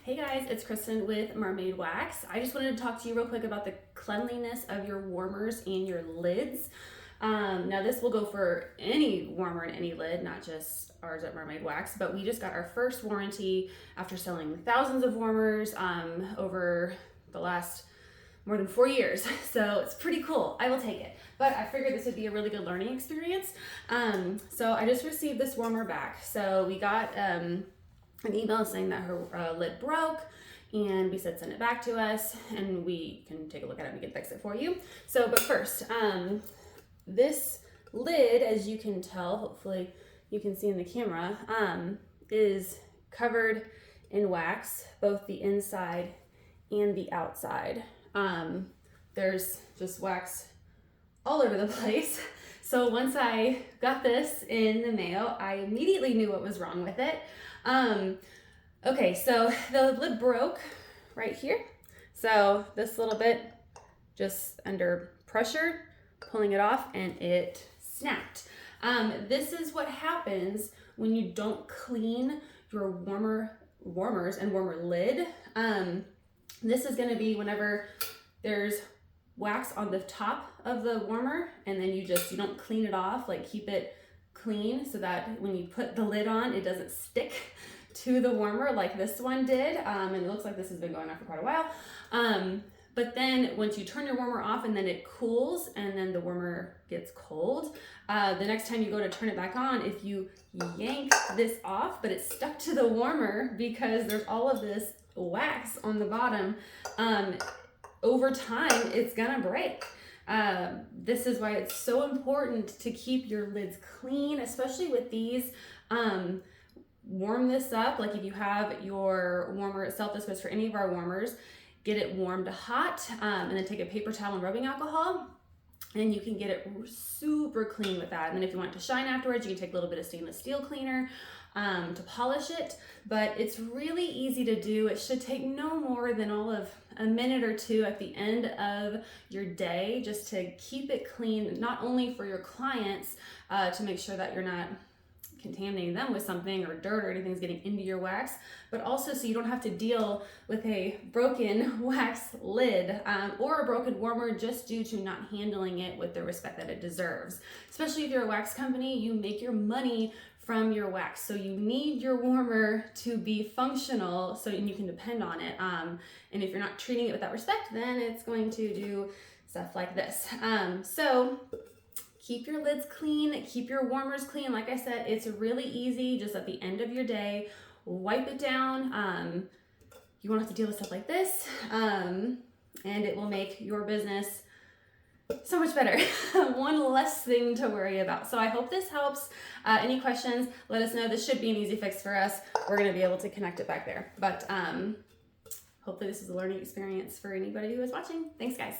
Hey guys, it's Kristen with Mermaid Wax. I just wanted to talk to you real quick about the cleanliness of your warmers and your lids. Now this will go for any warmer and any lid, not just ours at Mermaid Wax, but we just got our first warranty after selling thousands of warmers over the last more than 4 years. So it's pretty cool. I will take it. But I figured this would be a really good learning experience. So I just received this warmer back. So we got an email saying that her lid broke, and we said send it back to us and we can take a look at it and we can fix it for you. So, but first, this lid, as you can tell, hopefully you can see in the camera, is covered in wax, both the inside and the outside. There's just wax all over the place. So once I got this in the mail, I immediately knew what was wrong with it. Okay, so the lid broke right here. So this little bit, just under pressure, pulling it off, and it snapped. This is what happens when you don't clean your warmers and warmer lid. This is gonna be whenever there's wax on the top of the warmer and then you don't clean it off, like keep it clean so that when you put the lid on, it doesn't stick to the warmer like this one did. And it looks like this has been going on for quite a while. But then once you turn your warmer off and then it cools and then the warmer gets cold, the next time you go to turn it back on, if you yank this off, but it's stuck to the warmer because there's all of this wax on the bottom, over time it's gonna break. This is why it's so important to keep your lids clean, especially with these. Warm this up, like if you have your warmer itself, this goes for any of our warmers, get it warmed hot, and then take a paper towel and rubbing alcohol, and you can get it super clean with that. And then if you want it to shine afterwards, you can take a little bit of stainless steel cleaner to polish it. But it's really easy to do. It should take no more than all of a minute or two at the end of your day, just to keep it clean, not only for your clients, to make sure that you're not contaminating them with something or dirt or anything's getting into your wax, but also so you don't have to deal with a broken wax lid or a broken warmer just due to not handling it with the respect that it deserves. Especially if you're a wax company, you make your money from your wax, so you need your warmer to be functional so you can depend on it. And if you're not treating it with that respect, then it's going to do stuff like this. So keep your lids clean, keep your warmers clean. Like I said, it's really easy. Just at the end of your day, wipe it down. You won't have to deal with stuff like this, and it will make your business so much better. One less thing to worry about. So I hope this helps. Any questions, let us know. This should be an easy fix for us. We're gonna be able to connect it back there. But hopefully this is a learning experience for anybody who is watching. Thanks, guys.